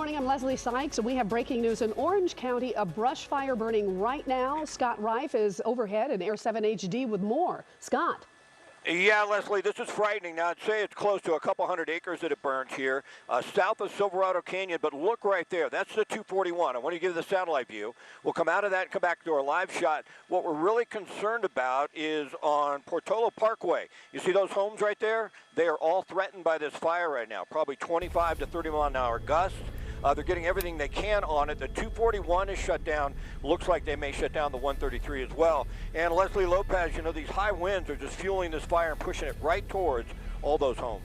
morning, I'm Leslie Sykes, and we have breaking news in Orange County. A brush fire burning right now. Scott Reif is overhead in Air 7 HD with more. Scott. Yeah, Leslie, this is frightening. Now, I'd say it's close to a couple hundred acres that it burns here, south of Silverado Canyon, but look right there. That's the 241. I want to give you the satellite view. We'll come out of that and come back to our live shot. What we're really concerned about is on Portola Parkway. You see those homes right there? They are all threatened by this fire right now, probably 25 to 30 mile an hour gusts. They're getting everything they can on it. The 241 is shut down. Looks like they may shut down the 133 as well. And Leslie Lopez, you know, these high winds are just fueling this fire and pushing it right towards all those homes.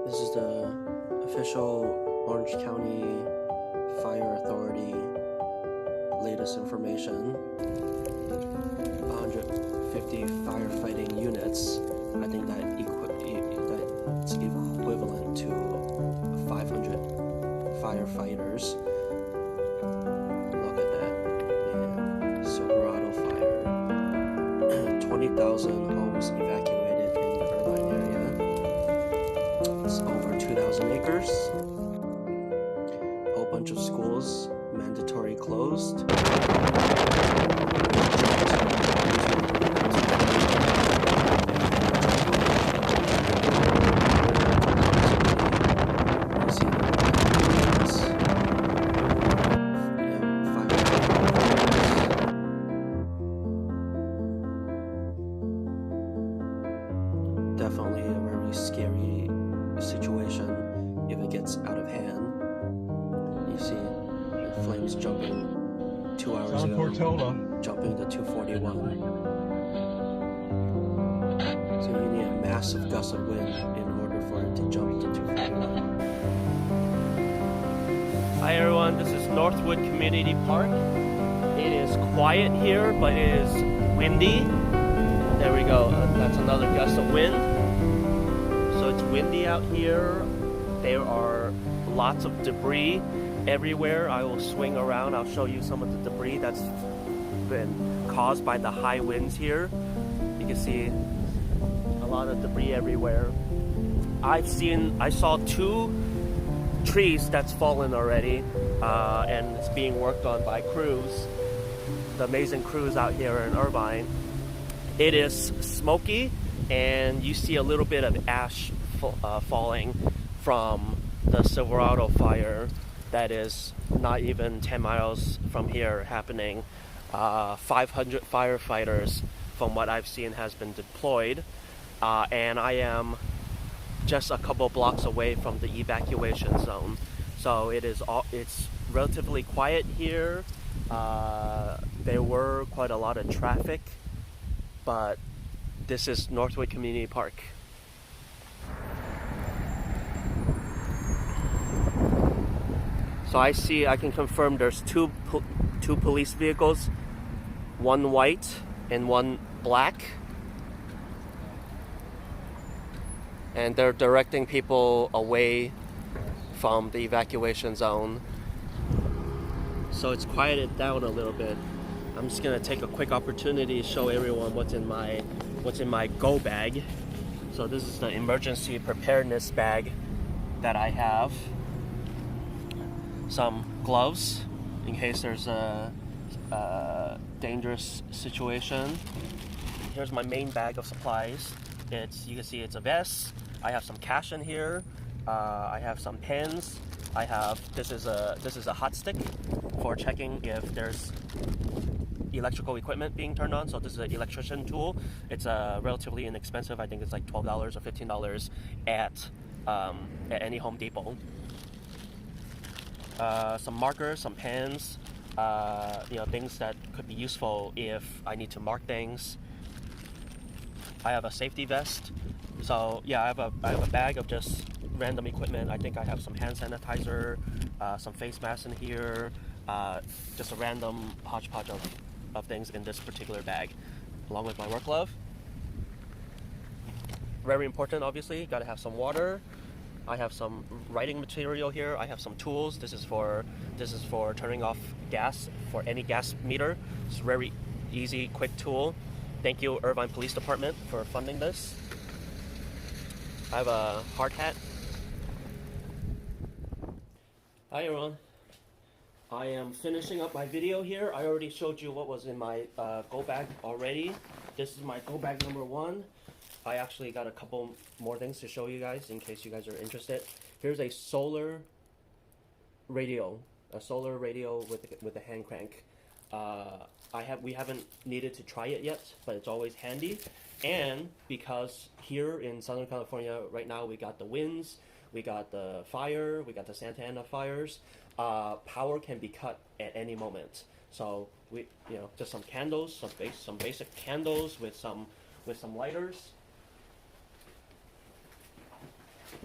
This is the official Orange County Fire Authority latest information. 150 firefighting units. I think that's equivalent to 500 firefighters. Look at that. Man, Silverado fire. 20,000 homes evacuated in the Irvine area. It's over 2,000 acres. A whole bunch of schools mandatory closed. Definitely a very scary situation if it gets out of hand. You see flames jumping 2 hours ago, jumping to 241. So you need a massive gust of wind in order for it to jump to 241. Hi everyone, this is Northwood Community Park. It is quiet here, but it is windy. There we go, that's another gust of wind. So it's windy out here. There are lots of debris everywhere. I will swing around. I'll show you some of the debris that's been caused by the high winds here. You can see a lot of debris everywhere. I saw 2 trees that's fallen already, and it's being worked on by crews. The amazing crews out here in Irvine. It is smoky, and you see a little bit of ash falling from the Silverado fire that is not even 10 miles from here happening. 500 firefighters, from what I've seen, has been deployed, and I am just a couple blocks away from the evacuation zone. So it's relatively quiet here. There were quite a lot of traffic, but this is Northwood Community Park. So I can confirm there's two police vehicles, one white and one black. And they're directing people away from the evacuation zone. So it's quieted down a little bit. I'm just gonna take a quick opportunity to show everyone what's in my go bag. So this is the emergency preparedness bag that I have. Some gloves in case there's a dangerous situation. Here's my main bag of supplies. You can see it's a vest. I have some cash in here. I have some pens. This is a hot stick for checking if there's electrical equipment being turned on. So this is an electrician tool. It's relatively inexpensive. I think it's like $12 or $15 at any Home Depot. Some markers, some pens, things that could be useful if I need to mark things. I have a safety vest. So yeah, I have a bag of just random equipment. I think I have some hand sanitizer, some face masks in here, just a random hodgepodge of things in this particular bag, along with my work glove. very important, obviously. Got to have some water. I have some writing material here. I have some tools. This is for turning off gas for any gas meter. It's a very easy, quick tool. Thank you, Irvine Police Department, for funding this. I have a hard hat. Hi everyone. I am finishing up my video here. I already showed you what was in my go bag already. This is my go bag number 1. I actually got a couple more things to show you guys in case you guys are interested. Here's a solar radio, with a hand crank. We haven't needed to try it yet, but it's always handy. And because here in Southern California right now we got the winds, we got the fire, we got the Santa Ana fires. Power can be cut at any moment. So we, just some candles, some basic candles with some lighters.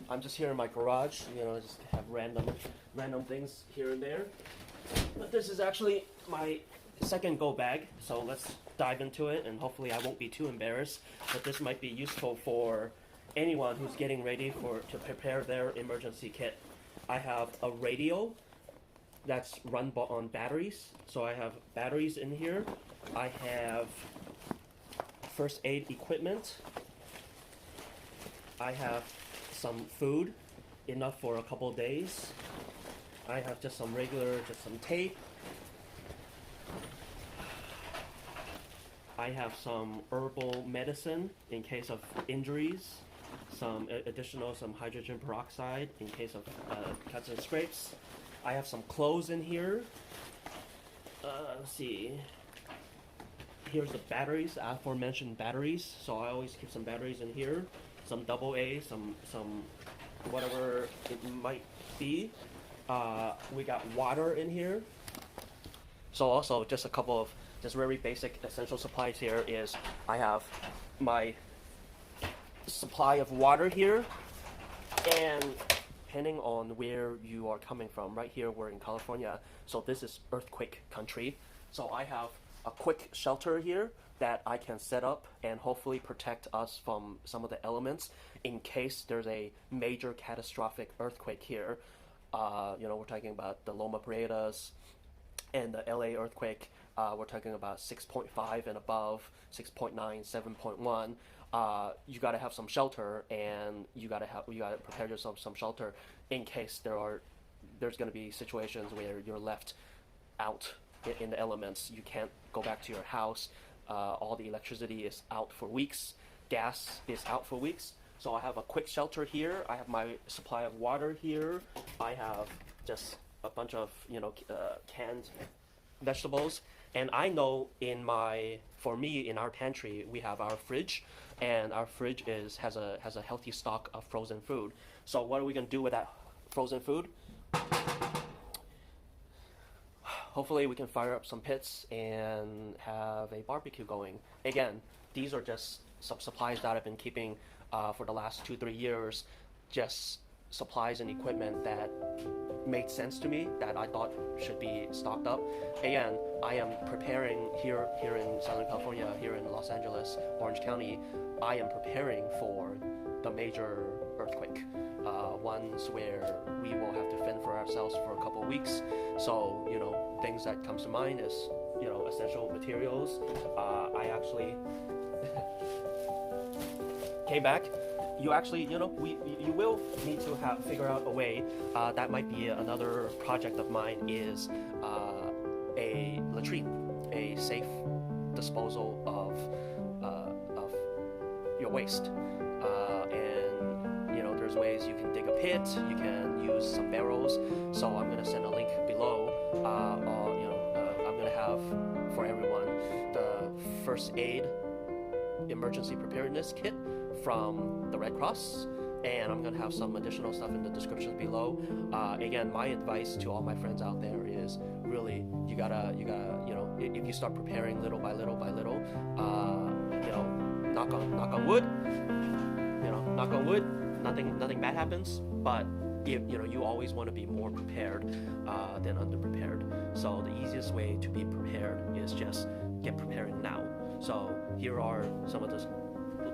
I'm just here in my garage, just have random things here and there. But this is actually my second go bag, so let's dive into it, and hopefully I won't be too embarrassed. But this might be useful for anyone who's getting ready to prepare their emergency kit. I have a radio that's run on batteries, so I have batteries in here. I have first aid equipment. I have some food, enough for a couple days. I have just some tape. I have some herbal medicine in case of injuries. Some hydrogen peroxide in case of cuts and scrapes. I have some clothes in here. Let's see. Here's the batteries, aforementioned batteries. So I always keep some batteries in here. Some AA, some whatever it might be. We got water in here. So also just a couple of very basic essential supplies here is I have my supply of water here, and depending on where you are coming from, right here we're in California, so this is earthquake country. So I have a quick shelter here that I can set up and hopefully protect us from some of the elements in case there's a major catastrophic earthquake here. We're talking about the Loma Prietas and the LA earthquake. We're talking about 6.5 and above, 6.9, 7.1. You got to have some shelter, and you got to prepare yourself some shelter in case there's going to be situations where you're left out in the elements. You can't go back to your house. All the electricity is out for weeks. Gas is out for weeks. So I have a quick shelter here. I have my supply of water here. I have just a bunch of canned vegetables. And I know in our pantry, we have our fridge, and our fridge has a healthy stock of frozen food. So what are we gonna do with that frozen food? Hopefully we can fire up some pits and have a barbecue going. Again, these are just some supplies that I've been keeping for the last 2-3 years, just supplies and equipment that made sense to me that I thought should be stocked up. Again, I am preparing here in Southern California, here in Los Angeles, Orange County. I am preparing for the major earthquake, ones where we will have to fend for ourselves for a couple of weeks. So things that comes to mind is essential materials. I actually came back. You actually, you will need to figure out a way. That might be another project of mine, is a latrine, a safe disposal of your waste. And there's ways you can dig a pit. You can use some barrels. So I'm gonna send a link below. I'm gonna have for everyone the first aid emergency preparedness kit from the Red Cross, and I'm gonna have some additional stuff in the description below. Again, my advice to all my friends out there is really you gotta if you start preparing little by little, knock on wood, nothing bad happens. But you always want to be more prepared than underprepared. So the easiest way to be prepared is just get preparing now. So here are some of the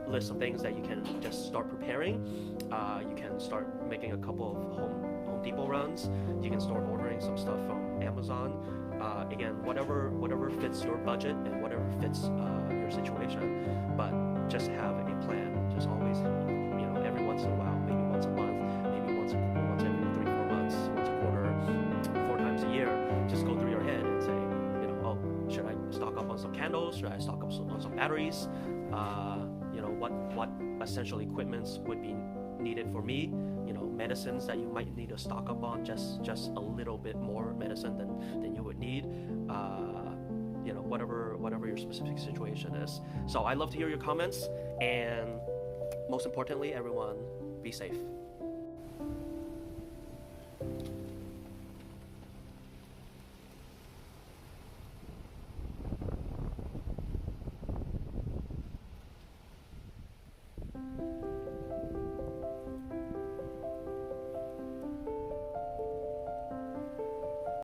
list of things that you can just start preparing. You can start making a couple of Home Depot runs. You can start ordering some stuff from Amazon. Again, whatever fits your budget and whatever fits your situation. But just have a plan. Just always, every once in a while, maybe once a month, maybe once every 3-4 months, once a quarter, 4 times a year, just go through your head and say, oh, should I stock up on some candles? Should I stock up on some batteries? What essential equipments would be needed for me? Medicines that you might need to stock up on, just a little bit more medicine than you would need. Whatever your specific situation is. So I love to hear your comments, and most importantly, everyone, be safe.